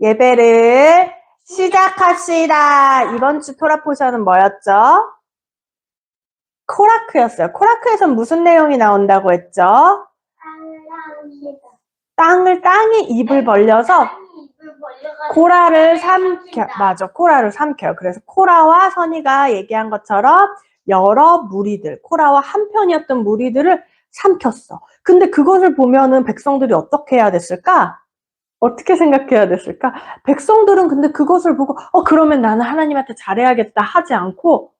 예배를 시작합시다. 이번 주 토라 포션은 뭐였죠? 코라크였어요. 코라크에선 무슨 내용이 나온다고 했죠? 땅이 입을 벌려서 코라를 삼켜. 맞아, 코라를 삼켜요. 그래서 코라와 선이가 얘기한 것처럼 여러 무리들, 코라와 한편이었던 무리들을 삼켰어. 근데 그것을 보면은 백성들이 어떻게 해야 됐을까? 어떻게 생각해야 됐을까? 백성들은 근데 그것을 보고 그러면 나는 하나님한테 잘해야겠다 하지 않고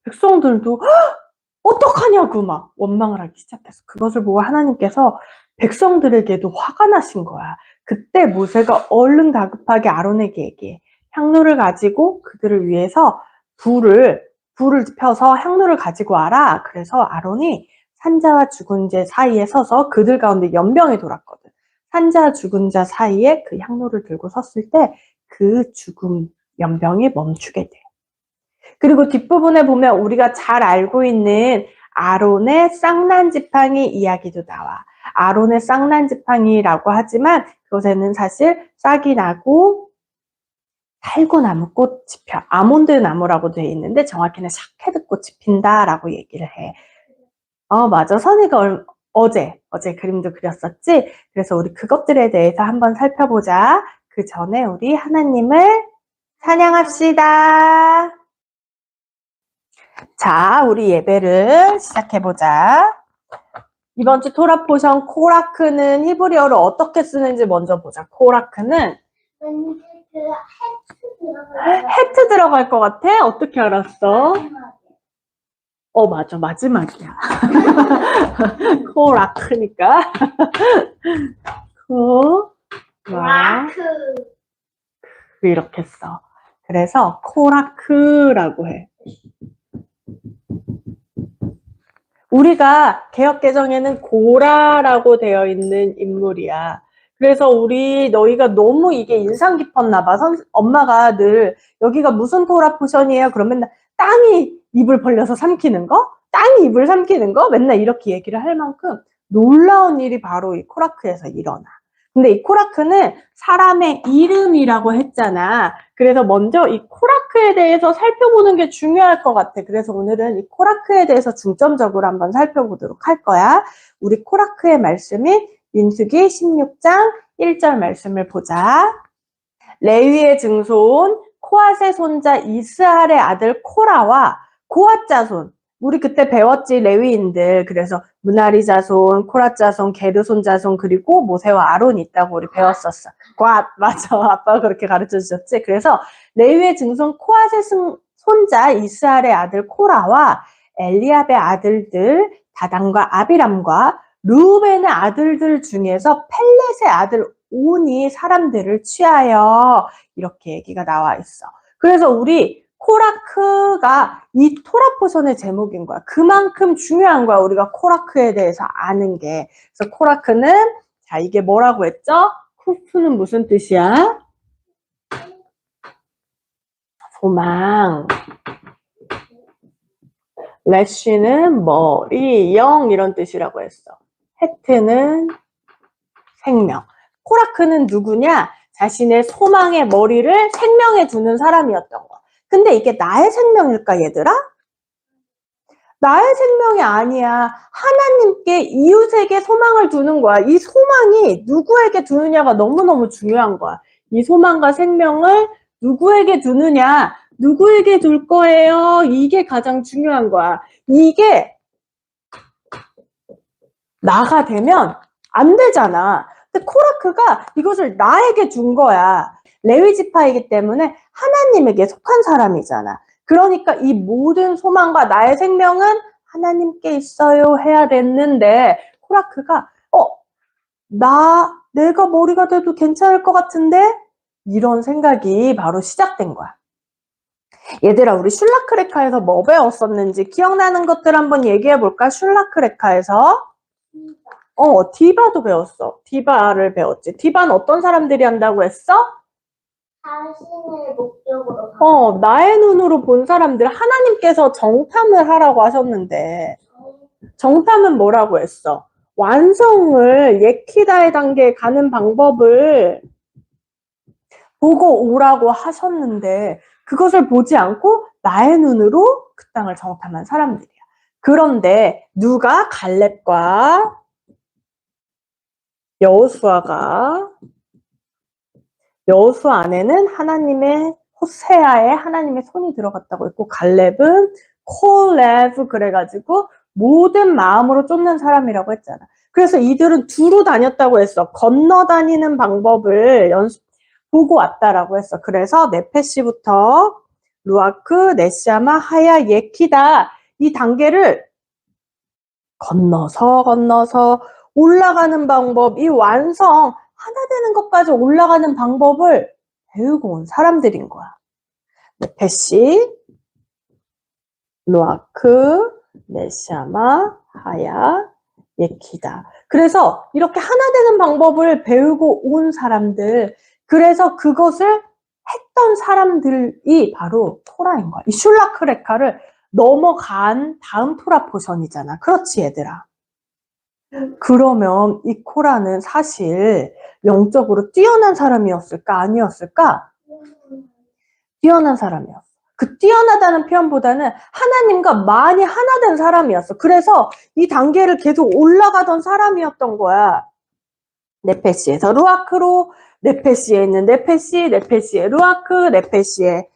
백성들도 어떡하냐고 막 원망을 하기 시작했어. 그것을 보고 하나님께서 백성들에게도 화가 나신 거야. 그때 모세가 얼른 다급하게 아론에게 얘기해. 향로를 가지고 그들을 위해서 불을 펴서 향로를 가지고 와라. 그래서 아론이 산자와 죽은 자 사이에 서서 그들 가운데 연병이 돌았거든. 산자와 죽은 자 사이에 그 향로를 들고 섰을 때 그 죽음 연병이 멈추게 돼. 그리고 뒷부분에 보면 우리가 잘 알고 있는 아론의 쌍난 지팡이 이야기도 나와. 아론의 쌍난 지팡이라고 하지만 그것에는 사실 싹이 나고 살구나무 꽃이 펴. 아몬드 나무라고 되어 있는데 정확히는 샤케드 꽃이 핀다라고 얘기를 해. 맞아. 선이가 어제 그림도 그렸었지? 그래서 우리 그것들에 대해서 한번 살펴보자. 그 전에 우리 하나님을 찬양합시다. 자, 우리 예배를 시작해보자. 이번 주 토라 포션 코라크는 히브리어로 어떻게 쓰는지 먼저 보자. 코라크는 왠지 그 해트 들어갈 것 같아? 어떻게 알았어? 맞아. 마지막이야. 코라크니까. 라크. 이렇게 써. 그래서 코라크라고 해. 우리가 개역개정에는 고라라고 되어 있는 인물이야. 그래서 너희가 너무 이게 인상 깊었나 봐. 엄마가 늘 여기가 무슨 토라 포션이에요? 그러면 땅이 입을 벌려서 삼키는 거? 땅이 입을 삼키는 거? 맨날 이렇게 얘기를 할 만큼 놀라운 일이 바로 이 코라크에서 일어나. 근데 이 코라크는 사람의 이름이라고 했잖아. 그래서 먼저 이 코라크에 대해서 살펴보는 게 중요할 것 같아. 그래서 오늘은 이 코라크에 대해서 중점적으로 한번 살펴보도록 할 거야. 우리 코라크의 말씀인 민수기 16장 1절 말씀을 보자. 레위의 증손 코앗의 손자 이스할의 아들 코라와 고앗 자손. 우리 그때 배웠지, 레위인들. 그래서 무나리 자손, 코라 자손, 게르손 자손, 그리고 모세와 아론이 있다고 우리 배웠었어. 고앗, 맞아. 아빠가 그렇게 가르쳐 주셨지. 그래서 레위의 증손 코앗의 손자 이스할의 아들 코라와 엘리압의 아들들 다단과 아비람과 루벤의 아들들 중에서 펠렛의 아들 온이 사람들을 취하여 이렇게 얘기가 나와 있어. 그래서 우리 코라크가 이 토라 포션의 제목인 거야. 그만큼 중요한 거야. 우리가 코라크에 대해서 아는 게. 그래서 코라크는 자, 이게 뭐라고 했죠? 쿠프는 무슨 뜻이야? 소망. 레쉬는 머리, 영 이런 뜻이라고 했어. 헤트는 생명. 코라크는 누구냐? 자신의 소망의 머리를 생명에 두는 사람이었던 거. 근데 이게 나의 생명일까, 얘들아? 나의 생명이 아니야. 하나님께 이웃에게 소망을 두는 거야. 이 소망이 누구에게 두느냐가 너무너무 중요한 거야. 이 소망과 생명을 누구에게 두느냐, 누구에게 둘 거예요. 이게 가장 중요한 거야. 이게 나가 되면 안 되잖아. 근데 코라크가 이것을 나에게 준 거야. 레위 지파이기 때문에 하나님에게 속한 사람이잖아. 그러니까 이 모든 소망과 나의 생명은 하나님께 있어요 해야 됐는데 코라크가 내가 머리가 돼도 괜찮을 것 같은데? 이런 생각이 바로 시작된 거야. 얘들아, 우리 슐라크레카에서 뭐 배웠었는지 기억나는 것들 한번 얘기해 볼까? 슐라크레카에서 디바도 배웠어. 디바를 배웠지. 디바는 어떤 사람들이 한다고 했어? 자신의 목적으로. 나의 눈으로 본 사람들, 하나님께서 정탐을 하라고 하셨는데, 정탐은 뭐라고 했어? 완성을 예키다의 단계에 가는 방법을 보고 오라고 하셨는데 그것을 보지 않고 나의 눈으로 그 땅을 정탐한 사람들이야. 그런데 누가 갈렙과 여호수아가 여호수아 안에는 하나님의 호세아에 하나님의 손이 들어갔다고 했고 갈렙은 콜레브 그래가지고 모든 마음으로 쫓는 사람이라고 했잖아. 그래서 이들은 두루 다녔다고 했어. 건너 다니는 방법을 보고 왔다라고 했어. 그래서 네페시부터 루아크, 네시아마, 하야, 예키다 이 단계를 건너서 올라가는 방법, 이 완성 하나 되는 것까지 올라가는 방법을 배우고 온 사람들인 거야. 네페시, 루아크, 네시아마, 하야, 예키다. 그래서 이렇게 하나 되는 방법을 배우고 온 사람들, 그래서 그것을 했던 사람들이 바로 토라인 거야. 이 슐라크레카를 넘어간 다음 토라 포션이잖아. 그렇지, 얘들아. 그러면 이 코라는 사실 영적으로 뛰어난 사람이었을까? 아니었을까? 뛰어난 사람이었어. 그 뛰어나다는 표현보다는 하나님과 많이 하나 된 사람이었어. 그래서 이 단계를 계속 올라가던 사람이었던 거야. 네페시에서 루아크로, 네페시에 있는 네페시, 네페시에 루아크, 네페시에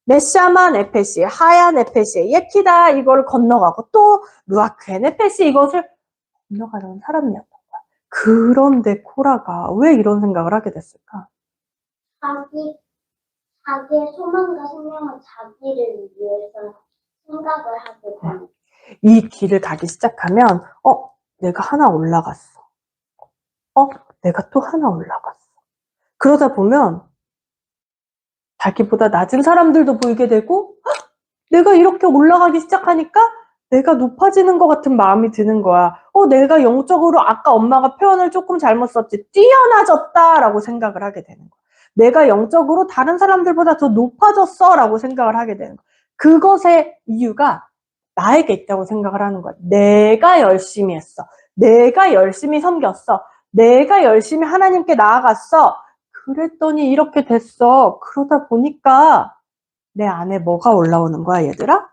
네샤마, 네페시에 하야, 네페시에 예키다 이걸 건너가고 또 루아크에 네페시 이것을 건너가는 사람이었던 거야. 그런데 코라가 왜 이런 생각을 하게 됐을까? 자기의 소망과 생명은 자기를 위해서 생각을 하게 되는. 이 길을 가기 시작하면 내가 하나 올라갔어. 내가 또 하나 올라갔어. 그러다 보면 자기보다 낮은 사람들도 보이게 되고 내가 이렇게 올라가기 시작하니까 내가 높아지는 것 같은 마음이 드는 거야. 내가 영적으로 아까 엄마가 표현을 조금 잘못 썼지. 뛰어나졌다라고 생각을 하게 되는 거야. 내가 영적으로 다른 사람들보다 더 높아졌어 라고 생각을 하게 되는 거야. 그것의 이유가 나에게 있다고 생각을 하는 거야. 내가 열심히 했어. 내가 열심히 섬겼어. 내가 열심히 하나님께 나아갔어. 그랬더니 이렇게 됐어. 그러다 보니까 내 안에 뭐가 올라오는 거야, 얘들아?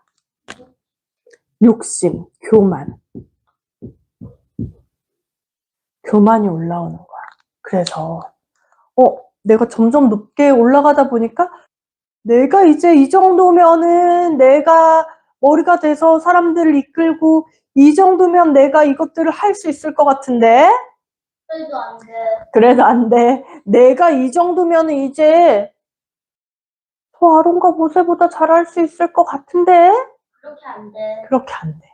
욕심, 교만. 교만이 올라오는 거야. 그래서 내가 점점 높게 올라가다 보니까 내가 이제 이 정도면은 내가 머리가 돼서 사람들을 이끌고 이 정도면 내가 이것들을 할 수 있을 것 같은데 그래도 안 돼. 그래도 안 돼. 내가 이 정도면 이제 저 아론과 모세보다 잘할 수 있을 것 같은데 그렇게 안 돼. 그렇게 안 돼.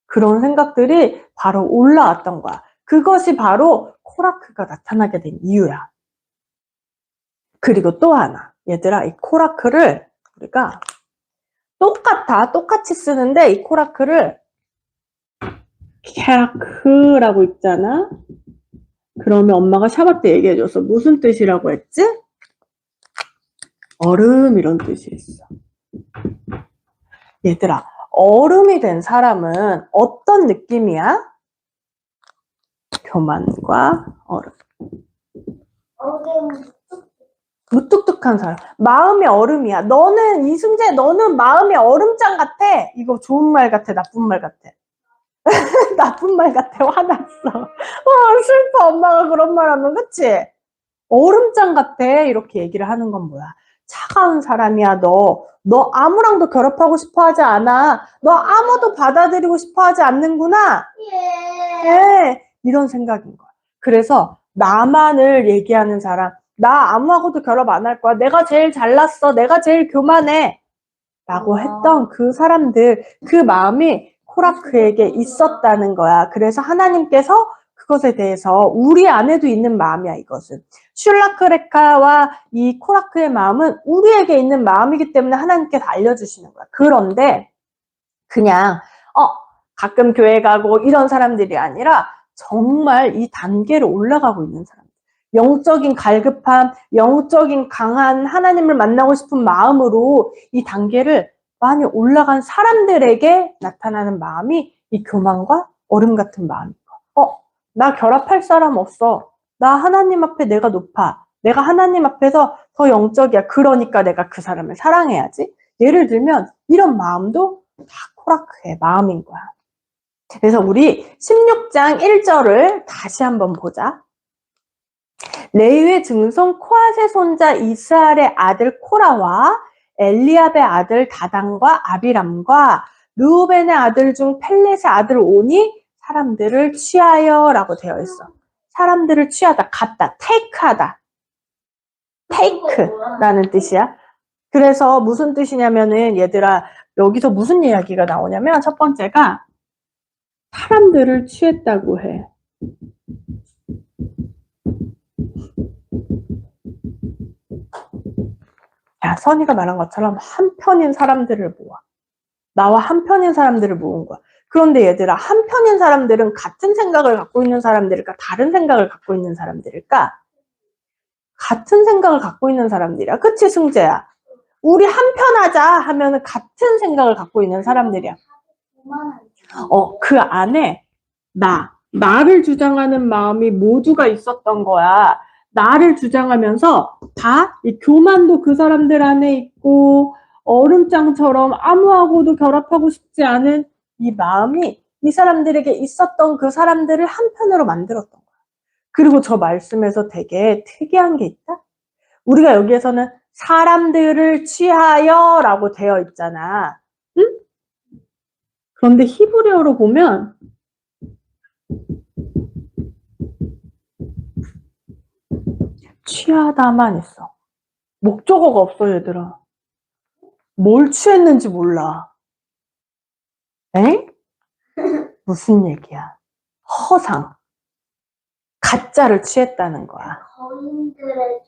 그런 생각들이 바로 올라왔던 거야. 그것이 바로 코라크가 나타나게 된 이유야. 그리고 또 하나. 얘들아, 이 코라크를 우리가 똑같이 쓰는데 이 코라크를 캐라크라고 있잖아. 그러면 엄마가 샤바 때 얘기해줬어. 무슨 뜻이라고 했지? 얼음 이런 뜻이 있어. 얘들아, 얼음이 된 사람은 어떤 느낌이야? 교만과 얼음. 얼음 무뚝뚝한 사람. 마음이 얼음이야. 너는 이순재, 너는 마음이 얼음장 같아. 이거 좋은 말 같아, 나쁜 말 같아. 나쁜 말 같아. 화났어. 슬퍼. 엄마가 그런 말 하면, 그치? 얼음장 같아. 이렇게 얘기를 하는 건 뭐야? 차가운 사람이야, 너. 너 아무랑도 결합하고 싶어 하지 않아. 너 아무도 받아들이고 싶어 하지 않는구나. 네. 이런 생각인 거야. 그래서 나만을 얘기하는 사람, 나 아무하고도 결합 안 할 거야. 내가 제일 잘났어. 내가 제일 교만해. 라고 했던 그 사람들, 그 마음이 코라크에게 있었다는 거야. 그래서 하나님께서 그것에 대해서 우리 안에도 있는 마음이야, 이것은. 슐라크레카와 이 코라크의 마음은 우리에게 있는 마음이기 때문에 하나님께서 알려주시는 거야. 그런데 그냥 가끔 교회 가고 이런 사람들이 아니라 정말 이 단계를 올라가고 있는 사람들. 영적인 갈급함, 영적인 강한 하나님을 만나고 싶은 마음으로 이 단계를 많이 올라간 사람들에게 나타나는 마음이 이 교만과 얼음 같은 마음인 거야. 나 결합할 사람 없어. 나 하나님 앞에 내가 높아. 내가 하나님 앞에서 더 영적이야. 그러니까 내가 그 사람을 사랑해야지. 예를 들면 이런 마음도 다 코라크의 마음인 거야. 그래서 우리 16장 1절을 다시 한번 보자. 레위의 증손 코앗의 손자 이스라엘의 아들 코라와 엘리압의 아들 다단과 아비람과 르우벤의 아들 중 펠렛의 아들 온이 사람들을 취하여 라고 되어 있어. 사람들을 취하다, 갖다, 테이크하다. 테이크라는 뜻이야. 그래서 무슨 뜻이냐면은 얘들아, 여기서 무슨 이야기가 나오냐면 첫 번째가 사람들을 취했다고 해. 야, 선이가 말한 것처럼 한편인 사람들을 모아. 나와 한편인 사람들을 모은 거야. 그런데 얘들아, 한편인 사람들은 같은 생각을 갖고 있는 사람들일까? 다른 생각을 갖고 있는 사람들일까? 같은 생각을 갖고 있는 사람들이야. 그치, 승재야? 우리 한편하자 하면은 같은 생각을 갖고 있는 사람들이야. 그 안에 나를 주장하는 마음이 모두가 있었던 거야. 나를 주장하면서 다 이 교만도 그 사람들 안에 있고 얼음장처럼 아무하고도 결합하고 싶지 않은 이 마음이 이 사람들에게 있었던 그 사람들을 한편으로 만들었던 거야. 그리고 저 말씀에서 되게 특이한 게 있다. 우리가 여기에서는 사람들을 취하여 라고 되어 있잖아. 응? 그런데 히브리어로 보면 취하다만 있어. 목적어가 없어, 얘들아. 뭘 취했는지 몰라. 에? 무슨 얘기야? 허상. 가짜를 취했다는 거야. 거인들의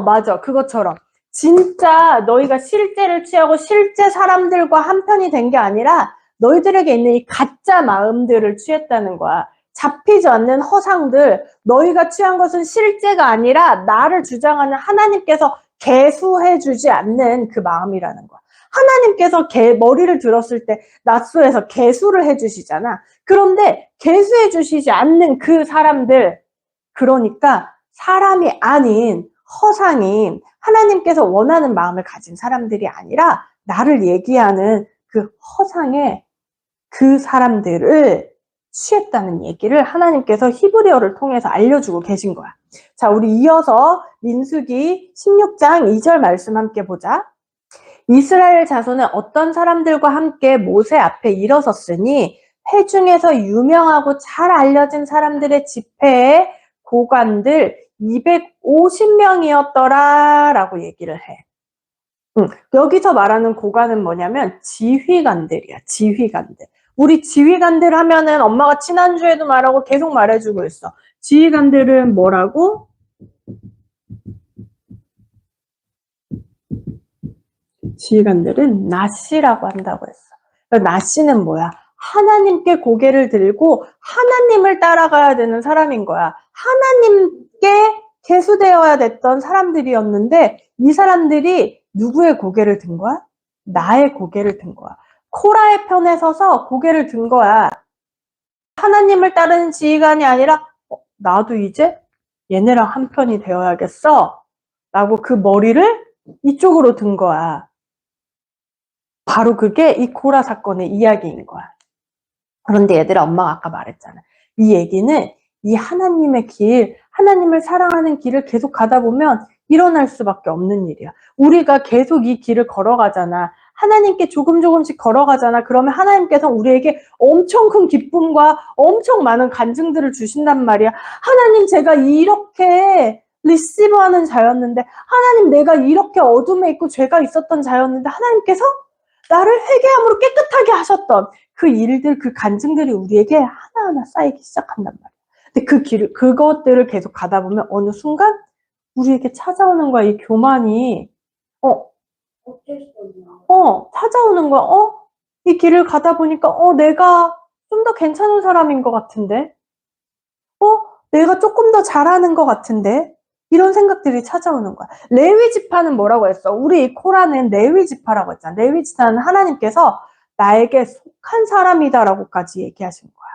맞아. 그것처럼. 진짜 너희가 실제를 취하고 실제 사람들과 한편이 된 게 아니라 너희들에게 있는 이 가짜 마음들을 취했다는 거야. 잡히지 않는 허상들, 너희가 취한 것은 실제가 아니라 나를 주장하는 하나님께서 개수해주지 않는 그 마음이라는 거야. 하나님께서 머리를 들었을 때 낫소에서 개수를 해주시잖아. 그런데 개수해주시지 않는 그 사람들, 그러니까 사람이 아닌 허상인 하나님께서 원하는 마음을 가진 사람들이 아니라 나를 얘기하는 그 허상의 그 사람들을 취했다는 얘기를 하나님께서 히브리어를 통해서 알려주고 계신 거야. 자, 우리 이어서 민수기 16장 2절 말씀 함께 보자. 이스라엘 자손은 어떤 사람들과 함께 모세 앞에 일어섰으니 회중에서 유명하고 잘 알려진 사람들의 집회에 고관들 250명이었더라 라고 얘기를 해. 여기서 말하는 고관은 뭐냐면 지휘관들이야. 지휘관들. 우리 지휘관들 하면은 엄마가 지난주에도 말하고 계속 말해주고 있어. 지휘관들은 뭐라고? 지휘관들은 나시라고 한다고 했어. 나시는 뭐야? 하나님께 고개를 들고 하나님을 따라가야 되는 사람인 거야. 하나님께 계수되어야 됐던 사람들이었는데 이 사람들이 누구의 고개를 든 거야? 나의 고개를 든 거야. 코라의 편에 서서 고개를 든 거야. 하나님을 따르는 지휘관이 아니라 나도 이제 얘네랑 한편이 되어야겠어 라고 그 머리를 이쪽으로 든 거야. 바로 그게 이 코라 사건의 이야기인 거야. 그런데 얘들아, 엄마가 아까 말했잖아. 이 얘기는 이 하나님의 길, 하나님을 사랑하는 길을 계속 가다 보면 일어날 수밖에 없는 일이야. 우리가 계속 이 길을 걸어가잖아. 하나님께 조금씩 걸어가잖아. 그러면 하나님께서 우리에게 엄청 큰 기쁨과 엄청 많은 간증들을 주신단 말이야. 하나님, 제가 이렇게 리시브하는 자였는데, 하나님, 내가 이렇게 어둠에 있고 죄가 있었던 자였는데 하나님께서 나를 회개함으로 깨끗하게 하셨던 그 일들, 그 간증들이 우리에게 하나하나 쌓이기 시작한단 말이야. 근데 그것들을 계속 가다 보면 어느 순간 우리에게 찾아오는 거야, 이 교만이. 어쩔 수 없나? 찾아오는 거야. 이 길을 가다 보니까, 내가 좀 더 괜찮은 사람인 것 같은데? 내가 조금 더 잘하는 것 같은데? 이런 생각들이 찾아오는 거야. 레위 지파는 뭐라고 했어? 우리 코라는 레위 지파라고 했잖아. 레위 지파는 하나님께서 나에게 속한 사람이다라고까지 얘기하신 거야.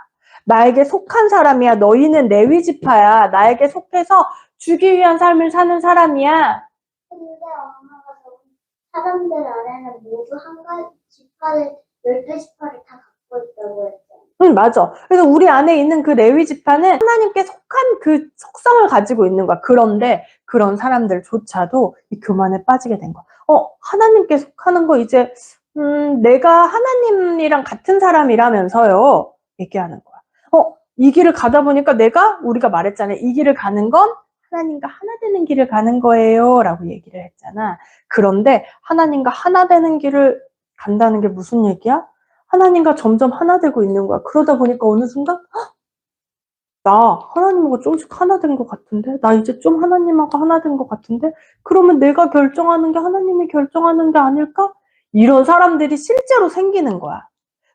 나에게 속한 사람이야. 너희는 레위 지파야. 나에게 속해서 주기 위한 삶을 사는 사람이야. 근데 엄마가 사람들 안에는 모두 한 가지 지파를 12지파를 다 갖고 있다고 했잖아. 응, 맞아. 그래서 우리 안에 있는 그 레위 지파는 하나님께 속한 그 속성을 가지고 있는 거야. 그런데 그런 사람들조차도 이 교만에 빠지게 된 거야. 하나님께 속하는 거 이제 내가 하나님이랑 같은 사람이라면서요. 얘기하는 거야. 이 길을 가다 보니까 우리가 말했잖아요. 이 길을 가는 건 하나님과 하나 되는 길을 가는 거예요. 라고 얘기를 했잖아. 그런데 하나님과 하나 되는 길을 간다는 게 무슨 얘기야? 하나님과 점점 하나 되고 있는 거야. 그러다 보니까 어느 순간 나 하나님하고 조금씩 하나 된 것 같은데? 나 이제 좀 하나님하고 하나 된 것 같은데? 그러면 내가 결정하는 게 하나님이 결정하는 게 아닐까? 이런 사람들이 실제로 생기는 거야.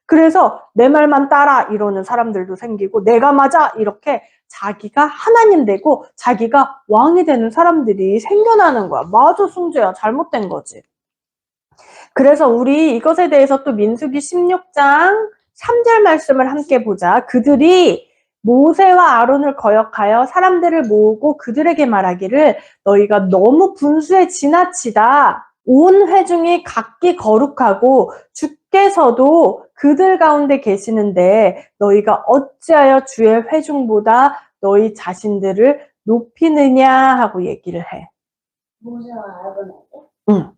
그래서 내 말만 따라 이러는 사람들도 생기고 내가 맞아 이렇게 자기가 하나님 되고 자기가 왕이 되는 사람들이 생겨나는 거야. 맞아, 승재야. 잘못된 거지. 그래서 우리 이것에 대해서 또 민수기 16장 3절 말씀을 함께 보자. 그들이 모세와 아론을 거역하여 사람들을 모으고 그들에게 말하기를 너희가 너무 분수에 지나치다. 온 회중이 각기 거룩하고 주께서도 그들 가운데 계시는데 너희가 어찌하여 주의 회중보다 너희 자신들을 높이느냐 하고 얘기를 해. 모세와 아론에게? 응.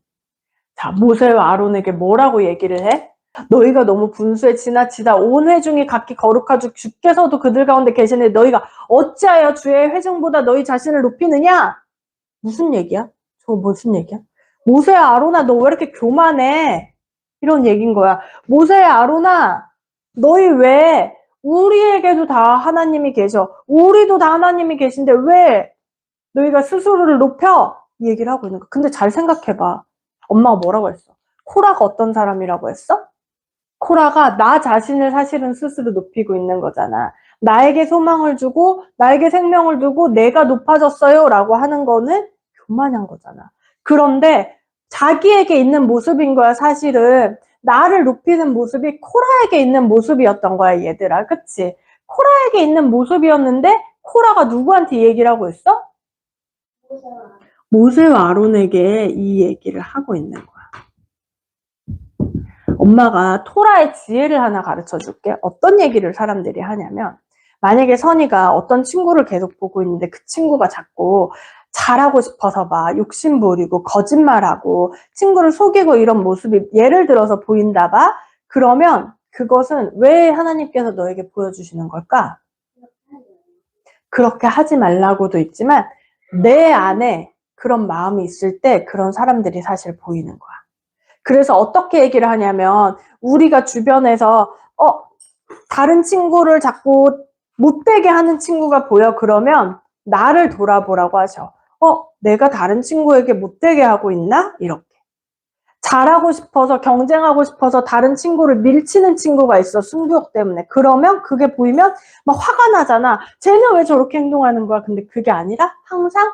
자, 모세와 아론에게 뭐라고 얘기를 해? 너희가 너무 분수에 지나치다. 온 회중이 각기 거룩하주 주께서도 그들 가운데 계시는데 너희가 어찌하여 주의 회중보다 너희 자신을 높이느냐? 무슨 얘기야? 저거 무슨 얘기야? 모세야 아론아 너 왜 이렇게 교만해? 이런 얘기인 거야. 모세야 아론아 너희 왜 우리에게도 다 하나님이 계셔. 우리도 다 하나님이 계신데 왜 너희가 스스로를 높여? 이 얘기를 하고 있는 거야. 근데 잘 생각해봐. 엄마가 뭐라고 했어? 코라가 어떤 사람이라고 했어? 코라가 나 자신을 사실은 스스로 높이고 있는 거잖아. 나에게 소망을 주고 나에게 생명을 두고 내가 높아졌어요 라고 하는 거는 교만한 거잖아. 그런데 자기에게 있는 모습인 거야. 사실은 나를 높이는 모습이 코라에게 있는 모습이었던 거야 얘들아. 그치? 코라에게 있는 모습이었는데 코라가 누구한테 이 얘기를 하고 있어? 모세와 아론에게 이 얘기를 하고 있는 거야. 엄마가 토라의 지혜를 하나 가르쳐 줄게. 어떤 얘기를 사람들이 하냐면 만약에 선이가 어떤 친구를 계속 보고 있는데 그 친구가 자꾸 잘하고 싶어서 막 욕심 부리고 거짓말하고 친구를 속이고 이런 모습이 예를 들어서 보인다 봐. 그러면 그것은 왜 하나님께서 너에게 보여주시는 걸까? 그렇게 하지 말라고도 있지만 내 안에 그런 마음이 있을 때 그런 사람들이 사실 보이는 거야. 그래서 어떻게 얘기를 하냐면 우리가 주변에서 다른 친구를 자꾸 못되게 하는 친구가 보여. 그러면 나를 돌아보라고 하셔. 내가 다른 친구에게 못되게 하고 있나? 이렇게. 잘하고 싶어서 경쟁하고 싶어서 다른 친구를 밀치는 친구가 있어. 승부욕 때문에. 그러면 그게 보이면 막 화가 나잖아. 쟤는 왜 저렇게 행동하는 거야? 근데 그게 아니라 항상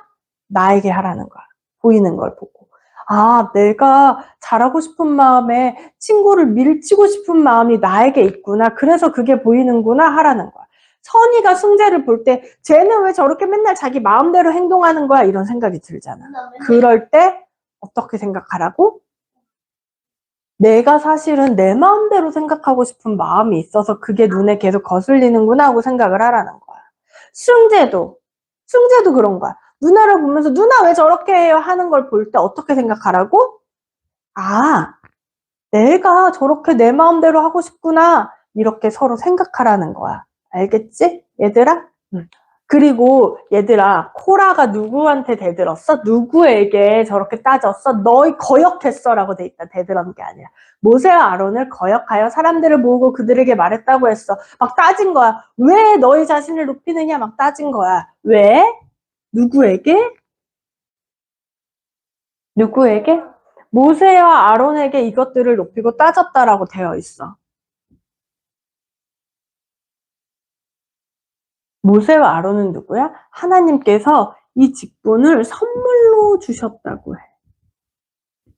나에게 하라는 거야. 보이는 걸 보고. 아, 내가 잘하고 싶은 마음에 친구를 밀치고 싶은 마음이 나에게 있구나. 그래서 그게 보이는구나 하라는 거야. 선이가 승재를 볼 때 쟤는 왜 저렇게 맨날 자기 마음대로 행동하는 거야? 이런 생각이 들잖아. 그럴 때 어떻게 생각하라고? 내가 사실은 내 마음대로 생각하고 싶은 마음이 있어서 그게 눈에 계속 거슬리는구나 하고 생각을 하라는 거야. 승재도 그런 거야. 누나를 보면서 누나 왜 저렇게 해요? 하는 걸 볼 때 어떻게 생각하라고? 아, 내가 저렇게 내 마음대로 하고 싶구나. 이렇게 서로 생각하라는 거야. 알겠지? 얘들아? 그리고 얘들아, 코라가 누구한테 대들었어? 누구에게 저렇게 따졌어? 너희 거역했어 라고 돼 있다. 대들은 게 아니라. 모세와 아론을 거역하여 사람들을 모으고 그들에게 말했다고 했어. 막 따진 거야. 왜 너희 자신을 높이느냐? 막 따진 거야. 왜? 누구에게? 누구에게? 모세와 아론에게 이것들을 높이고 따졌다라고 되어 있어. 모세와 아론은 누구야? 하나님께서 이 직분을 선물로 주셨다고 해.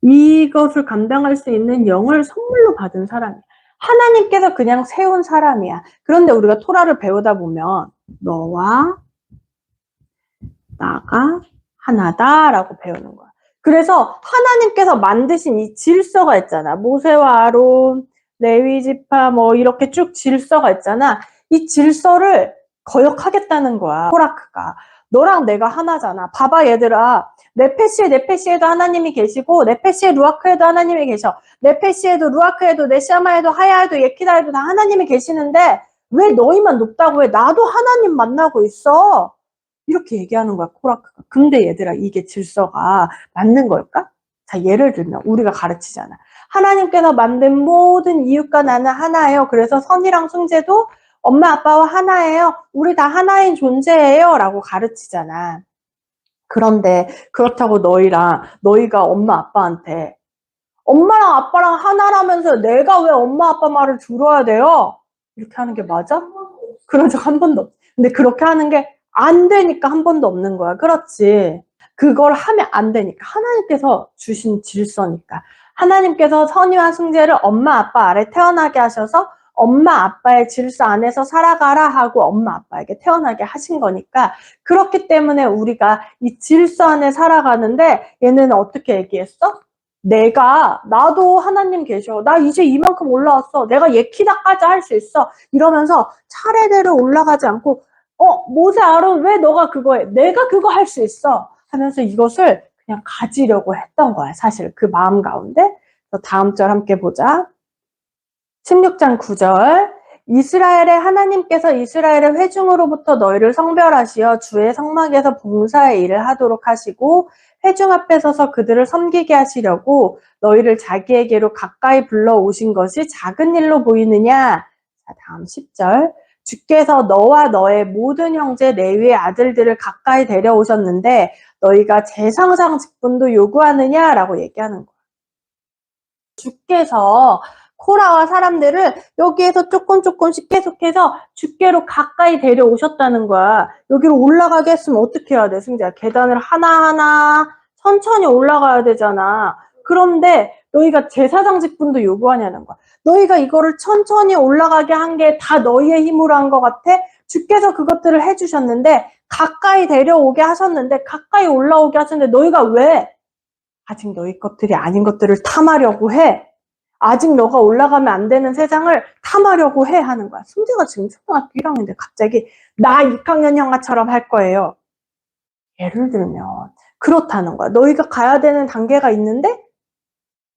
이것을 감당할 수 있는 영을 선물로 받은 사람이야. 하나님께서 그냥 세운 사람이야. 그런데 우리가 토라를 배우다 보면 너와 나가 하나다라고 배우는 거야. 그래서 하나님께서 만드신 이 질서가 있잖아. 모세와 아론, 레위 지파 뭐 이렇게 쭉 질서가 있잖아. 이 질서를 거역하겠다는 거야. 코라크가. 너랑 내가 하나잖아. 봐봐 얘들아. 네페시에도 하나님이 계시고 네페시에 루아크에도 하나님이 계셔. 네페시에도 루아크에도 네시아마에도 하야에도 예키다에도 다 하나님이 계시는데 왜 너희만 높다고 해? 나도 하나님 만나고 있어. 이렇게 얘기하는 거야, 코라크가. 근데 얘들아, 이게 질서가 맞는 걸까? 자, 예를 들면 우리가 가르치잖아. 하나님께서 만든 모든 이웃과 나는 하나예요. 그래서 선이랑 숭죄도 엄마 아빠와 하나예요. 우리 다 하나인 존재예요. 라고 가르치잖아. 그런데 그렇다고 너희가 엄마 아빠한테 엄마랑 아빠랑 하나라면서 내가 왜 엄마 아빠 말을 들어야 돼요? 이렇게 하는 게 맞아? 그런 적 한 번도 없어. 근데 그렇게 하는 게 안 되니까 한 번도 없는 거야. 그렇지. 그걸 하면 안 되니까. 하나님께서 주신 질서니까. 하나님께서 선의와 숭죄를 엄마 아빠 아래 태어나게 하셔서 엄마 아빠의 질서 안에서 살아가라 하고 엄마 아빠에게 태어나게 하신 거니까 그렇기 때문에 우리가 이 질서 안에 살아가는데 얘는 어떻게 얘기했어? 나도 하나님 계셔. 나 이제 이만큼 올라왔어. 내가 예키다까지 할 수 있어. 이러면서 차례대로 올라가지 않고 모세 아론 왜 너가 그거 해? 내가 그거 할 수 있어. 하면서 이것을 그냥 가지려고 했던 거야. 사실 그 마음 가운데. 다음 절 함께 보자. 16장 9절. 이스라엘의 하나님께서 이스라엘의 회중으로부터 너희를 성별하시어 주의 성막에서 봉사의 일을 하도록 하시고 회중 앞에 서서 그들을 섬기게 하시려고 너희를 자기에게로 가까이 불러오신 것이 작은 일로 보이느냐? 자, 다음 10절. 주께서 너와 너의 모든 형제 레위의 아들들을 가까이 데려오셨는데 너희가 제사장 직분도 요구하느냐라고 얘기하는 거야. 주께서 코라와 사람들을 여기에서 조금씩 계속해서 주께로 가까이 데려오셨다는 거야. 여기로 올라가게 했으면 어떻게 해야 돼, 승재야? 계단을 하나하나 천천히 올라가야 되잖아. 그런데 너희가 제사장 직분도 요구하냐는 거야. 너희가 이거를 천천히 올라가게 한 게 다 너희의 힘으로 한 것 같아? 주께서 그것들을 해주셨는데 가까이 데려오게 하셨는데 가까이 올라오게 하셨는데 너희가 왜 아직 너희 것들이 아닌 것들을 탐하려고 해? 아직 너가 올라가면 안 되는 세상을 탐하려고 해 하는 거야. 승재가 지금 초등학교 1학년인데 갑자기 나 6학년 형아처럼 할 거예요. 예를 들면 그렇다는 거야. 너희가 가야 되는 단계가 있는데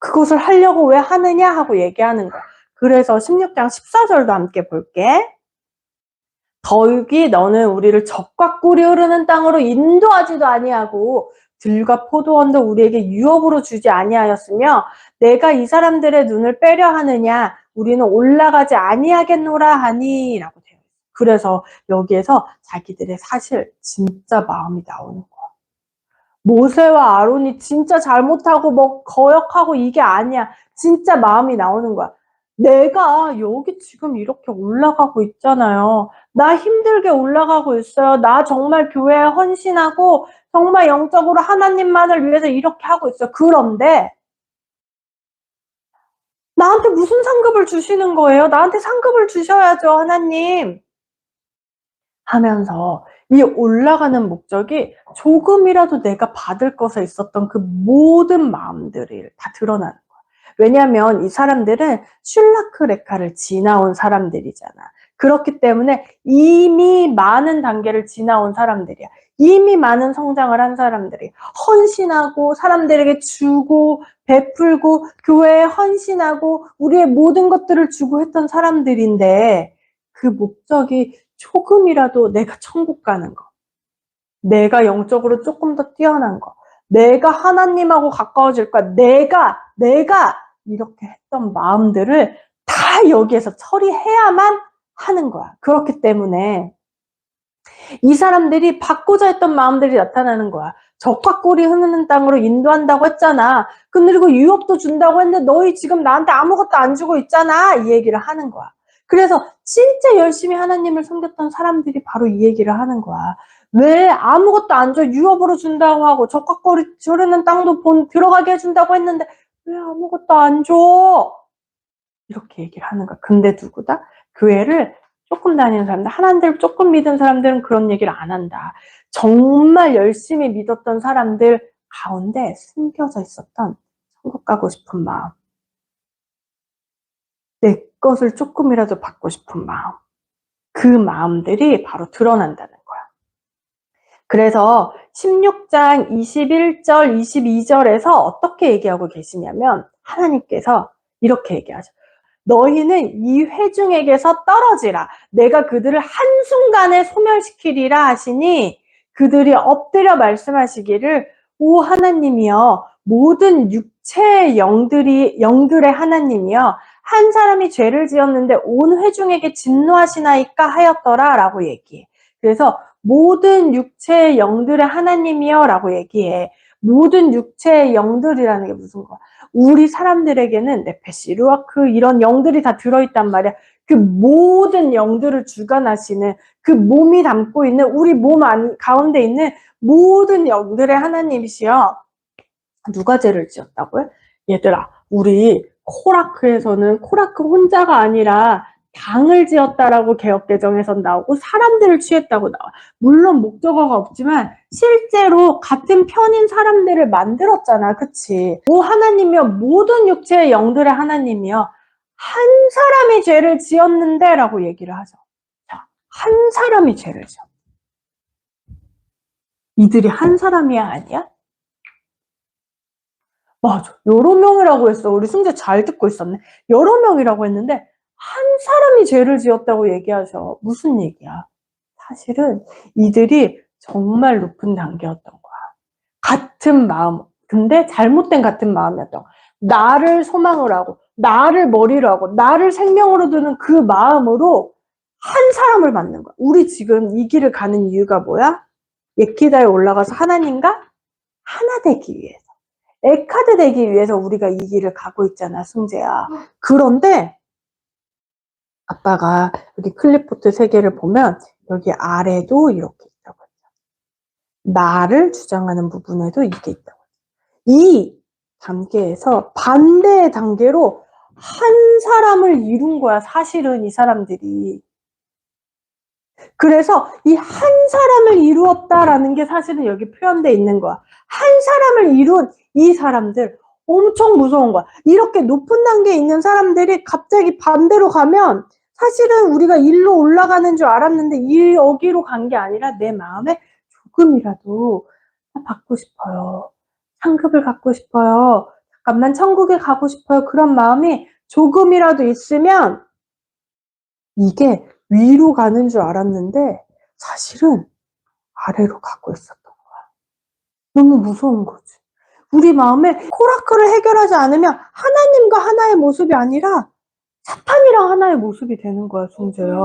그것을 하려고 왜 하느냐 하고 얘기하는 거야. 그래서 16장 14절도 함께 볼게. 더욱이 너는 우리를 적과 꿀이 흐르는 땅으로 인도하지도 아니하고 들과 포도원도 우리에게 유업으로 주지 아니하였으며 내가 이 사람들의 눈을 빼려 하느냐 우리는 올라가지 아니하겠노라 하니 라고 되어 있어요. 그래서 여기에서 자기들의 사실 진짜 마음이 나오는 거야. 모세와 아론이 진짜 잘못하고 뭐 거역하고 이게 아니야. 진짜 마음이 나오는 거야. 내가 여기 지금 이렇게 올라가고 있잖아요. 나 힘들게 올라가고 있어요. 나 정말 교회에 헌신하고 정말 영적으로 하나님만을 위해서 이렇게 하고 있어요. 그런데 나한테 무슨 상급을 주시는 거예요? 나한테 상급을 주셔야죠, 하나님. 하면서 이 올라가는 목적이 조금이라도 내가 받을 것에 있었던 그 모든 마음들이 다 드러나는 거야. 왜냐하면 이 사람들은 슐라크레카를 지나온 사람들이잖아. 그렇기 때문에 이미 많은 단계를 지나온 사람들이야. 이미 많은 성장을 한 사람들이 헌신하고 사람들에게 주고 베풀고 교회에 헌신하고 우리의 모든 것들을 주고 했던 사람들인데 그 목적이 조금이라도 내가 천국 가는 거, 내가 영적으로 조금 더 뛰어난 거, 내가 하나님하고 가까워질 거야, 내가 이렇게 했던 마음들을 다 여기에서 처리해야만 하는 거야. 그렇기 때문에 이 사람들이 받고자 했던 마음들이 나타나는 거야. 적과 꿀이 흐르는 땅으로 인도한다고 했잖아. 그리고 유업도 준다고 했는데 너희 지금 나한테 아무것도 안 주고 있잖아. 이 얘기를 하는 거야. 그래서 진짜 열심히 하나님을 섬겼던 사람들이 바로 이 얘기를 하는 거야. 왜 아무것도 안 줘? 유업으로 준다고 하고 적과 꿀이 흐르는 땅도 들어가게 해준다고 했는데 왜 아무것도 안 줘? 이렇게 얘기를 하는 거야. 근데 누구다? 교회를 조금 다니는 사람들, 하나님들 조금 믿은 사람들은 그런 얘기를 안 한다. 정말 열심히 믿었던 사람들 가운데 숨겨져 있었던 천국 가고 싶은 마음, 내 것을 조금이라도 받고 싶은 마음, 그 마음들이 바로 드러난다는 거야. 그래서 16장 21절, 22절에서 어떻게 얘기하고 계시냐면 하나님께서 이렇게 얘기하죠. 너희는 이 회중에게서 떨어지라. 내가 그들을 한순간에 소멸시키리라 하시니 그들이 엎드려 말씀하시기를 오 하나님이여 모든 육체의 영들의 하나님이여 한 사람이 죄를 지었는데 온 회중에게 진노하시나이까 하였더라 라고 얘기해. 그래서 모든 육체의 영들의 하나님이여 라고 얘기해. 모든 육체의 영들이라는 게 무슨 거야? 우리 사람들에게는 네페시, 루아크 이런 영들이 다 들어있단 말이야. 그 모든 영들을 주관하시는 그 몸이 담고 있는 우리 몸 가운데 있는 모든 영들의 하나님이시여. 누가 죄를 지었다고요? 얘들아, 우리 코라크에서는 코라크 혼자가 아니라 당을 지었다라고 개역개정에선 나오고 사람들을 취했다고 나와. 물론 목적어가 없지만 실제로 같은 편인 사람들을 만들었잖아. 그치? 오 하나님이여 모든 육체의 영들의 하나님이여 한 사람이 죄를 지었는데 라고 얘기를 하죠. 자, 한 사람이 죄를 지었. 이들이 한 사람이야 아니야? 맞아. 여러 명이라고 했어. 우리 승재 잘 듣고 있었네. 여러 명이라고 했는데 한 사람이 죄를 지었다고 얘기하셔. 무슨 얘기야? 사실은 이들이 정말 높은 단계였던 거야. 같은 마음. 근데 잘못된 같은 마음이었던 거야. 나를 소망으로 하고 나를 머리로 하고 나를 생명으로 두는 그 마음으로 한 사람을 만든 거야. 우리 지금 이 길을 가는 이유가 뭐야? 예키다에 올라가서 하나님과 하나 되기 위해서. 에카드 되기 위해서 우리가 이 길을 가고 있잖아, 승재야. 그런데 아빠가 여기 클리포트 세계를 보면 여기 아래도 이렇게 있다고 했죠. 나를 주장하는 부분에도 이게 있다고 했죠. 이 단계에서 반대의 단계로 한 사람을 이룬 거야, 사실은 이 사람들이. 그래서 이 한 사람을 이루었다라는 게 사실은 여기 표현되어 있는 거야. 한 사람을 이룬 이 사람들 엄청 무서운 거야. 이렇게 높은 단계에 있는 사람들이 갑자기 반대로 가면 사실은 우리가 일로 올라가는 줄 알았는데 여기로 간 게 아니라 내 마음에 조금이라도 받고 싶어요. 상급을 갖고 싶어요. 잠깐만 천국에 가고 싶어요. 그런 마음이 조금이라도 있으면 이게 위로 가는 줄 알았는데 사실은 아래로 가고 있었던 거야. 너무 무서운 거지. 우리 마음에 코라크를 해결하지 않으면 하나님과 하나의 모습이 아니라 사탄이랑 하나의 모습이 되는 거야, 송재야.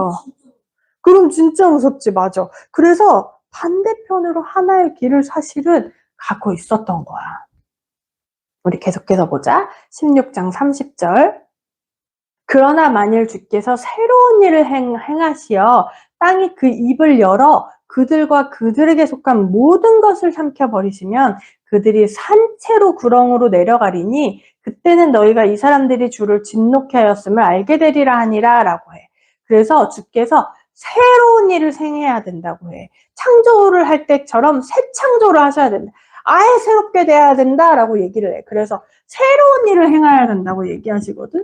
그럼 진짜 무섭지, 맞아. 그래서 반대편으로 하나의 길을 사실은 가고 있었던 거야. 우리 계속해서 보자. 16장 30절. 그러나 만일 주께서 새로운 일을 행하시어 땅이 그 입을 열어 그들과 그들에게 속한 모든 것을 삼켜버리시면 그들이 산채로 구렁으로 내려가리니 그때는 너희가 이 사람들이 주를 진노케 하였음을 알게 되리라 하니라 라고 해. 그래서 주께서 새로운 일을 행해야 된다고 해. 창조를 할 때처럼 새 창조를 하셔야 된다. 아예 새롭게 돼야 된다라고 얘기를 해. 그래서 새로운 일을 행해야 된다고 얘기하시거든.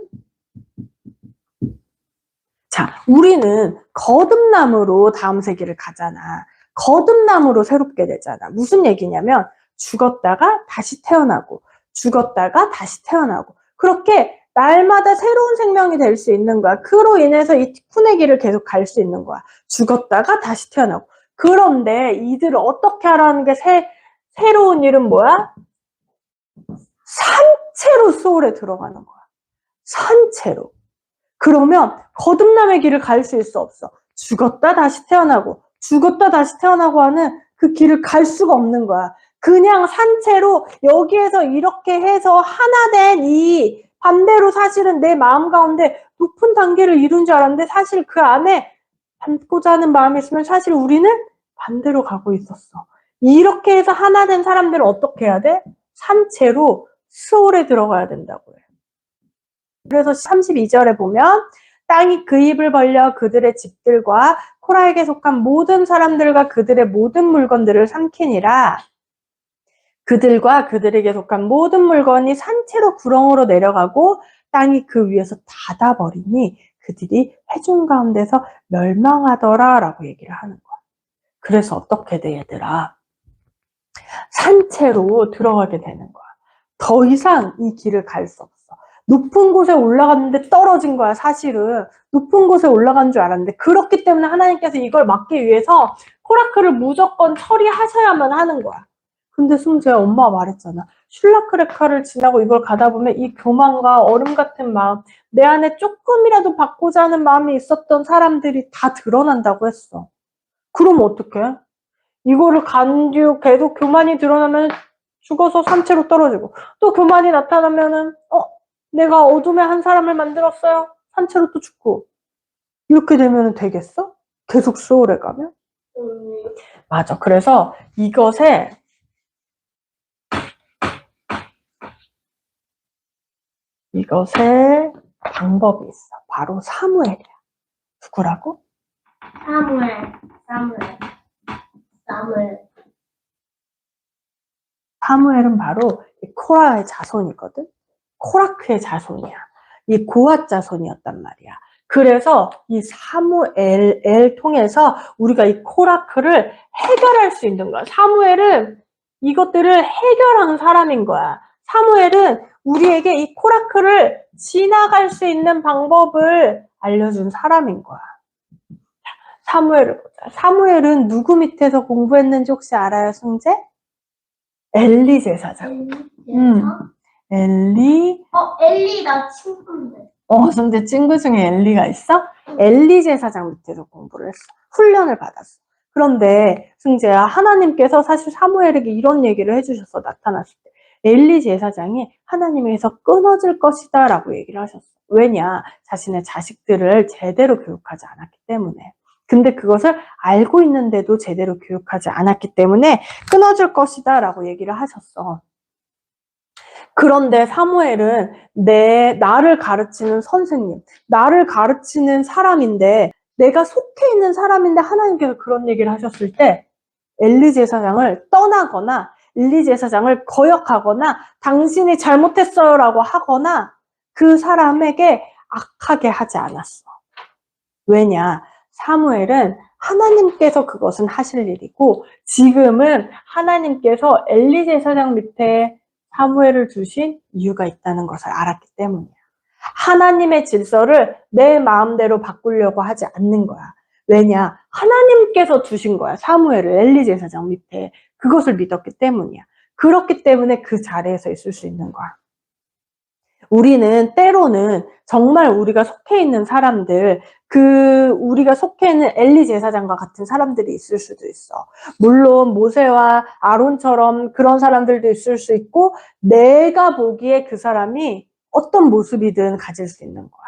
자, 우리는 거듭남으로 다음 세계를 가잖아. 거듭남으로 새롭게 되잖아. 무슨 얘기냐면 죽었다가 다시 태어나고 죽었다가 다시 태어나고 그렇게 날마다 새로운 생명이 될 수 있는 거야. 그로 인해서 이 티쿤의 길을 계속 갈 수 있는 거야. 죽었다가 다시 태어나고. 그런데 이들을 어떻게 하라는 게 새로운 일은 뭐야? 산채로 소울에 들어가는 거야. 산채로. 그러면 거듭남의 길을 갈 수 있어 없어? 죽었다 다시 태어나고 죽었다 다시 태어나고 하는 그 길을 갈 수가 없는 거야. 그냥 산채로 여기에서 이렇게 해서 하나 된 이 반대로 사실은 내 마음 가운데 높은 단계를 이룬 줄 알았는데 사실 그 안에 받고자 하는 마음이 있으면 사실 우리는 반대로 가고 있었어. 이렇게 해서 하나 된 사람들은 어떻게 해야 돼? 산채로 스올에 들어가야 된다고 해. 그래서 32절에 보면 땅이 그 입을 벌려 그들의 집들과 코라에게 속한 모든 사람들과 그들의 모든 물건들을 삼키니라. 그들과 그들에게 속한 모든 물건이 산채로 구렁으로 내려가고 땅이 그 위에서 닫아버리니 그들이 회중 가운데서 멸망하더라 라고 얘기를 하는 거야. 그래서 어떻게 돼 얘들아? 산채로 들어가게 되는 거야. 더 이상 이 길을 갈 수 없어. 높은 곳에 올라갔는데 떨어진 거야 사실은. 높은 곳에 올라간 줄 알았는데, 그렇기 때문에 하나님께서 이걸 막기 위해서 코라크를 무조건 처리하셔야만 하는 거야. 근데 승재야, 엄마가 말했잖아. 슐라크레카를 지나고 이걸 가다 보면 이 교만과 얼음 같은 마음, 내 안에 조금이라도 받고자 하는 마음이 있었던 사람들이 다 드러난다고 했어. 그럼 어떡해? 이거를 간 뒤 계속 교만이 드러나면 죽어서 산채로 떨어지고, 또 교만이 나타나면은 내가 어둠의 한 사람을 만들었어요. 산채로 또 죽고. 이렇게 되면 되겠어? 계속 수월해 가면? 맞아. 그래서 이것에 방법이 있어. 바로 사무엘이야. 누구라고? 사무엘은 바로 이 코라의 자손이거든. 코라크의 자손이야. 이 고핫 자손이었단 말이야. 그래서 이 사무엘을 통해서 우리가 이 코라크를 해결할 수 있는 거야. 사무엘은 이것들을 해결한 사람인 거야. 사무엘은 우리에게 이 코라크를 지나갈 수 있는 방법을 알려준 사람인 거야. 사무엘을 보자. 사무엘은 누구 밑에서 공부했는지 혹시 알아요, 승재? 엘리 제사장. 엘리. 엘리 나 친구인데. 승재 친구 중에 엘리가 있어? 엘리 제사장 밑에서 공부를 했어. 훈련을 받았어. 그런데 승재야, 하나님께서 사실 사무엘에게 이런 얘기를 해주셨어. 나타났을 때. 엘리 제사장이 하나님에게서 끊어질 것이다 라고 얘기를 하셨어. 왜냐? 자신의 자식들을 제대로 교육하지 않았기 때문에. 근데 그것을 알고 있는데도 제대로 교육하지 않았기 때문에 끊어질 것이다 라고 얘기를 하셨어. 그런데 사무엘은 나를 가르치는 선생님, 나를 가르치는 사람인데, 내가 속해 있는 사람인데 하나님께서 그런 얘기를 하셨을 때 엘리 제사장을 떠나거나 엘리 제사장을 거역하거나 당신이 잘못했어요 라고 하거나 그 사람에게 악하게 하지 않았어. 왜냐? 사무엘은 하나님께서 그것은 하실 일이고, 지금은 하나님께서 엘리 제사장 밑에 사무엘을 두신 이유가 있다는 것을 알았기 때문이야. 하나님의 질서를 내 마음대로 바꾸려고 하지 않는 거야. 왜냐? 하나님께서 두신 거야. 사무엘을 엘리 제사장 밑에. 그것을 믿었기 때문이야. 그렇기 때문에 그 자리에서 있을 수 있는 거야. 우리는 때로는 정말 우리가 속해 있는 사람들, 우리가 속해 있는 엘리 제사장과 같은 사람들이 있을 수도 있어. 물론 모세와 아론처럼 그런 사람들도 있을 수 있고, 내가 보기에 그 사람이 어떤 모습이든 가질 수 있는 거야.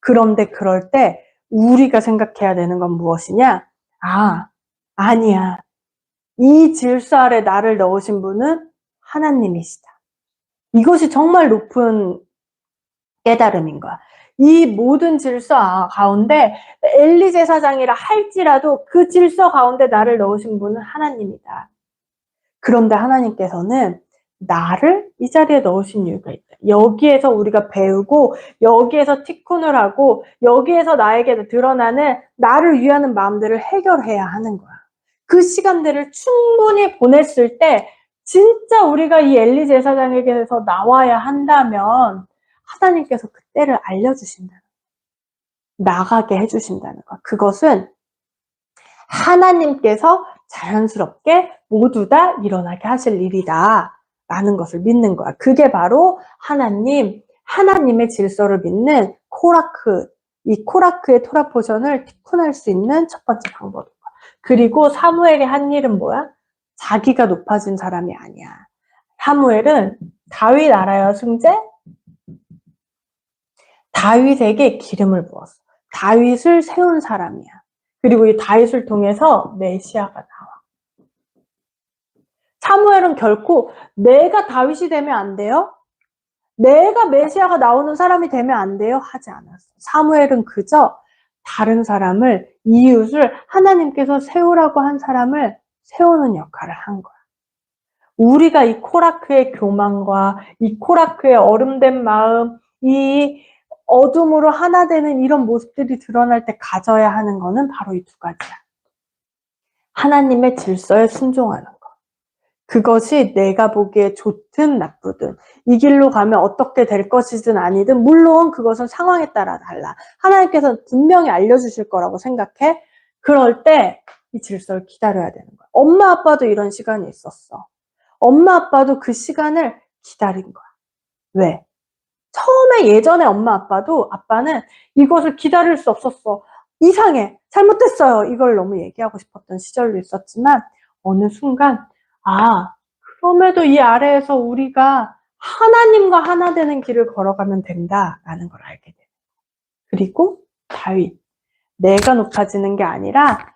그런데 그럴 때 우리가 생각해야 되는 건 무엇이냐? 아니야. 이 질서 아래 나를 넣으신 분은 하나님이시다. 이것이 정말 높은 깨달음인 거야. 이 모든 질서 가운데 엘리 제사장이라 할지라도 그 질서 가운데 나를 넣으신 분은 하나님이다. 그런데 하나님께서는 나를 이 자리에 넣으신 이유가 있다. 여기에서 우리가 배우고, 여기에서 티쿤을 하고, 여기에서 나에게 드러나는 나를 위하는 마음들을 해결해야 하는 거야. 그 시간들을 충분히 보냈을 때 진짜 우리가 이 엘리 제사장에게서 나와야 한다면 하나님께서 그 때를 알려주신다는 거야. 나가게 해주신다는 거야. 그것은 하나님께서 자연스럽게 모두 다 일어나게 하실 일이다 라는 것을 믿는 거야. 그게 바로 하나님의 질서를 믿는 코라크, 이 코라크의 토라 포션을 티쿤할 수 있는 첫 번째 방법인 거야. 그리고 사무엘이 한 일은 뭐야? 자기가 높아진 사람이 아니야. 사무엘은 다윗 알아요, 승재? 다윗에게 기름을 부었어. 다윗을 세운 사람이야. 그리고 이 다윗을 통해서 메시아가 나와. 사무엘은 결코 내가 다윗이 되면 안 돼요. 내가 메시아가 나오는 사람이 되면 안 돼요? 하지 않았어. 사무엘은 그저 다른 사람을, 이웃을 하나님께서 세우라고 한 사람을 세우는 역할을 한 거야. 우리가 이 코라크의 교만과 이 코라크의 얼음된 마음, 이 어둠으로 하나 되는 이런 모습들이 드러날 때 가져야 하는 거는 바로 이 두 가지야. 하나님의 질서에 순종하는 거. 그것이 내가 보기에 좋든 나쁘든 이 길로 가면 어떻게 될 것이든 아니든 물론 그것은 상황에 따라 달라. 하나님께서는 분명히 알려주실 거라고 생각해. 그럴 때 이 질서를 기다려야 되는 거야. 엄마 아빠도 이런 시간이 있었어. 엄마 아빠도 그 시간을 기다린 거야. 왜? 처음에 예전에 엄마 아빠도 아빠는 이것을 기다릴 수 없었어. 이상해. 잘못됐어요. 이걸 너무 얘기하고 싶었던 시절도 있었지만 어느 순간 그럼에도 이 아래에서 우리가 하나님과 하나 되는 길을 걸어가면 된다라는 걸 알게 돼. 그리고 다윗. 내가 높아지는 게 아니라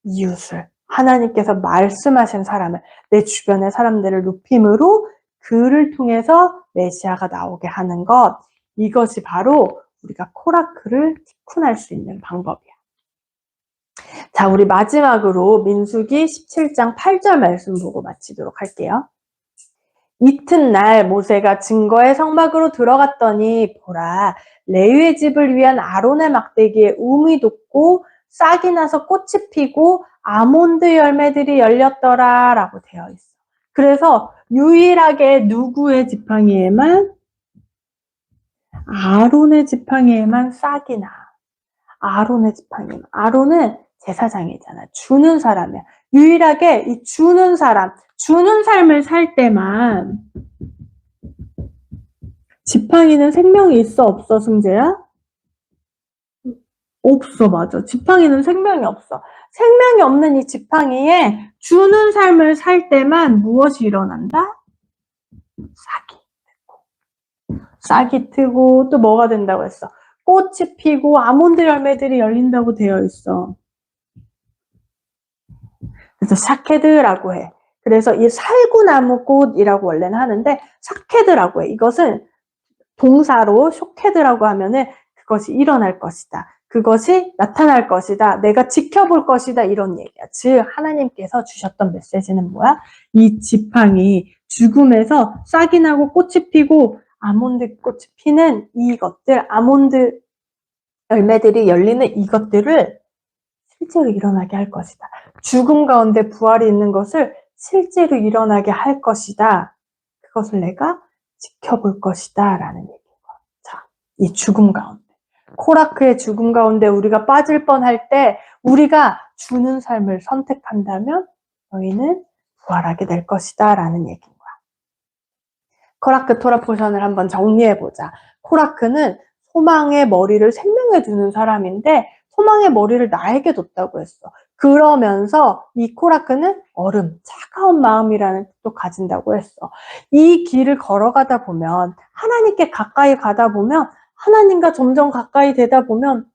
이웃을, 하나님께서 말씀하신 사람을, 내 주변의 사람들을 높임으로 그를 통해서 메시아가 나오게 하는 것, 이것이 바로 우리가 코라크를 티쿤할 수 있는 방법이야. 자, 우리 마지막으로 민수기 17장 8절 말씀 보고 마치도록 할게요. 이튿날 모세가 증거의 성막으로 들어갔더니 보라, 레위의 집을 위한 아론의 막대기에 움이 돋고 싹이 나서 꽃이 피고 아몬드 열매들이 열렸더라 라고 되어 있어. 그래서 유일하게 누구의 지팡이에만? 아론의 지팡이에만 싹이 나. 아론의 지팡이에만. 아론은 제사장이잖아. 주는 사람이야. 유일하게 이 주는 사람, 주는 삶을 살 때만 지팡이는 생명이 있어 없어 승재야? 없어. 맞아. 지팡이는 생명이 없어. 생명이 없는 이 지팡이에 주는 삶을 살 때만 무엇이 일어난다? 싹이 트고 또 뭐가 된다고 했어? 꽃이 피고 아몬드 열매들이 열린다고 되어 있어. 그래서 샤케드라고 해. 그래서 이 살구나무꽃이라고 원래는 하는데 샤케드라고 해. 이것은 동사로 쇼케드라고 하면은 그것이 일어날 것이다. 그것이 나타날 것이다. 내가 지켜볼 것이다. 이런 얘기야. 즉 하나님께서 주셨던 메시지는 뭐야? 이 지팡이 죽음에서 싹이 나고 꽃이 피고 아몬드 꽃이 피는 이것들, 아몬드 열매들이 열리는 이것들을 실제로 일어나게 할 것이다. 죽음 가운데 부활이 있는 것을 실제로 일어나게 할 것이다. 그것을 내가 지켜볼 것이다. 라는 얘기예요. 자, 이 죽음 가운데. 코라크의 죽음 가운데 우리가 빠질 뻔할 때 우리가 주는 삶을 선택한다면 너희는 부활하게 될 것이다. 라는 얘기인 거야. 코라크 토라 포션을 한번 정리해보자. 코라크는 소망의 머리를 생명에 두는 사람인데 소망의 머리를 나에게 뒀다고 했어. 그러면서 이 코라크는 얼음, 차가운 마음이라는 뜻도 가진다고 했어. 이 길을 걸어가다 보면 하나님께 가까이 가다 보면 하나님과 점점 가까이 되다 보면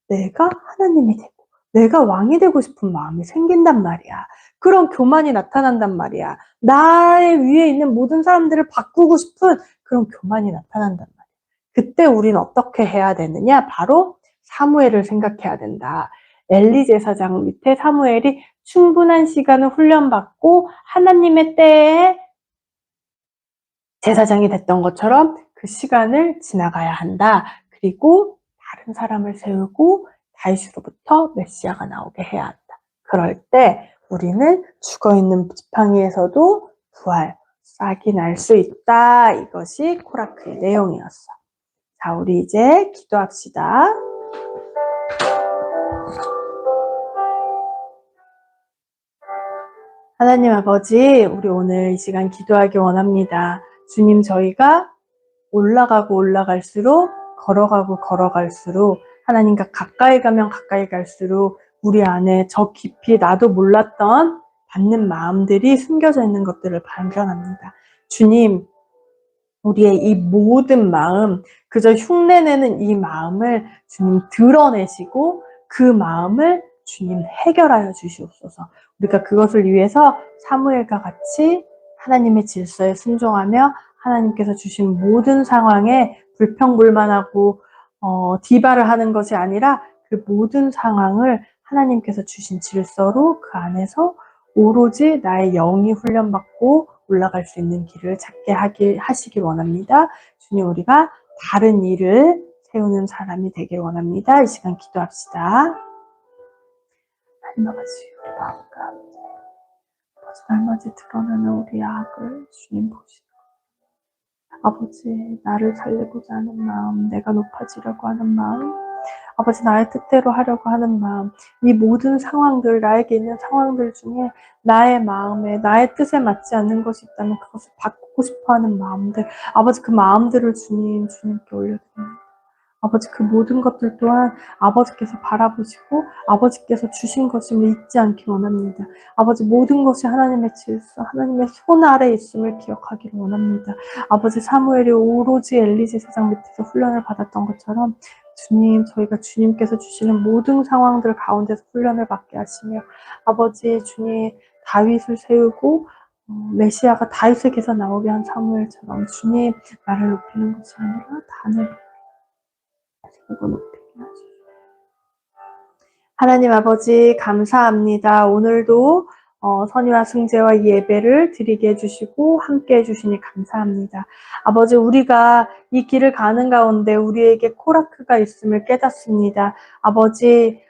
내가 하나님이 되고 내가 왕이 되고 싶은 마음이 생긴단 말이야. 그런 교만이 나타난단 말이야. 나의 위에 있는 모든 사람들을 바꾸고 싶은 그런 교만이 나타난단 말이야. 그때 우리는 어떻게 해야 되느냐? 바로 사무엘을 생각해야 된다. 엘리 제사장 밑에 사무엘이 충분한 시간을 훈련받고 하나님의 때에 제사장이 됐던 것처럼 그 시간을 지나가야 한다. 그리고 다른 사람을 세우고 다윗으로부터 메시아가 나오게 해야 한다. 그럴 때 우리는 죽어있는 지팡이에서도 부활, 싹이 날 수 있다. 이것이 코라크의 내용이었어. 자, 우리 이제 기도합시다. 하나님 아버지, 우리 오늘 이 시간 기도하기 원합니다. 주님, 저희가 올라가고 올라갈수록, 걸어가고 걸어갈수록, 하나님과 가까이 가면 가까이 갈수록 우리 안에 저 깊이 나도 몰랐던 받는 마음들이 숨겨져 있는 것들을 발견합니다. 주님, 우리의 이 모든 마음, 그저 흉내내는 이 마음을 주님 드러내시고 그 마음을 주님 해결하여 주시옵소서. 우리가 그것을 위해서 사무엘과 같이 하나님의 질서에 순종하며 하나님께서 주신 모든 상황에 불평불만하고 디바를 하는 것이 아니라 그 모든 상황을 하나님께서 주신 질서로 그 안에서 오로지 나의 영이 훈련받고 올라갈 수 있는 길을 찾게 하시길 원합니다. 주님, 우리가 다른 일을 세우는 사람이 되길 원합니다. 이 시간 기도합시다. 하나님 아버지, 우리 마음 가운데 아버지 날마다 드러나는 우리의 악을 주님 보시고 아버지, 나를 살리고자 하는 마음, 내가 높아지려고 하는 마음, 아버지 나의 뜻대로 하려고 하는 마음, 이 모든 상황들, 나에게 있는 상황들 중에 나의 마음에, 나의 뜻에 맞지 않는 것이 있다면 그것을 바꾸고 싶어하는 마음들, 아버지 그 마음들을 주님께 올려드립니다. 아버지 그 모든 것들 또한 아버지께서 바라보시고 아버지께서 주신 것임을 잊지 않기 원합니다. 아버지 모든 것이 하나님의 질서, 하나님의 손 아래 있음을 기억하기를 원합니다. 아버지 사무엘이 오로지 엘리시 세상 밑에서 훈련을 받았던 것처럼 주님, 저희가 주님께서 주시는 모든 상황들 가운데서 훈련을 받게 하시며 아버지 주님 다윗을 세우고 메시아가 다윗에게서 나오게 한 사무엘처럼 주님 나를 높이는 것이 아니라 단을 높이게 하시고 하나님 아버지 감사합니다. 오늘도 선의와 승재와 이 예배를 드리게 해주시고 함께 해주시니 감사합니다. 아버지 우리가 이 길을 가는 가운데 우리에게 코라크가 있음을 깨닫습니다. 아버지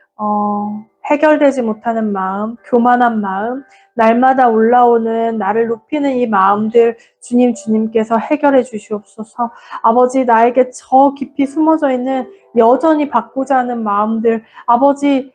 해결되지 못하는 마음, 교만한 마음, 날마다 올라오는 나를 높이는 이 마음들 주님께서 해결해 주시옵소서. 아버지 나에게 저 깊이 숨어져 있는 여전히 받고자 하는 마음들, 아버지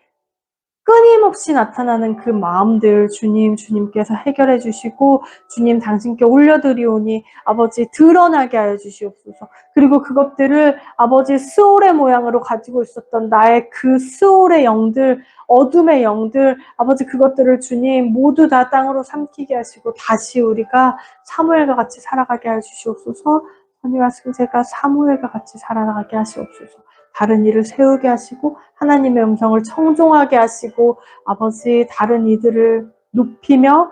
끊임없이 나타나는 그 마음들 주님께서 해결해 주시고 주님 당신께 올려드리오니 아버지 드러나게 하여 주시옵소서. 그리고 그것들을 아버지 스올의 모양으로 가지고 있었던 나의 그 스올의 영들, 어둠의 영들, 아버지 그것들을 주님 모두 다 땅으로 삼키게 하시고 다시 우리가 사무엘과 같이 살아가게 하여 주시옵소서. 선의와 승재가 사무엘과 같이 살아가게 하시옵소서. 다른 일을 세우게 하시고 하나님의 음성을 청종하게 하시고 아버지 다른 이들을 높이며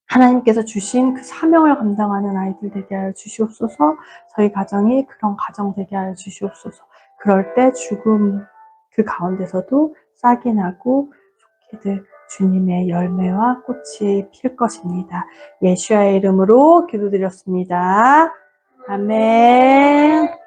하나님께서 주신 그 사명을 감당하는 아이들 되게 하여 주시옵소서. 저희 가정이 그런 가정 되게 하여 주시옵소서. 그럴 때 죽음 그 가운데서도 싹이 나고 좋게들 주님의 열매와 꽃이 필 것입니다. 예수의 이름으로 기도드렸습니다. 아멘.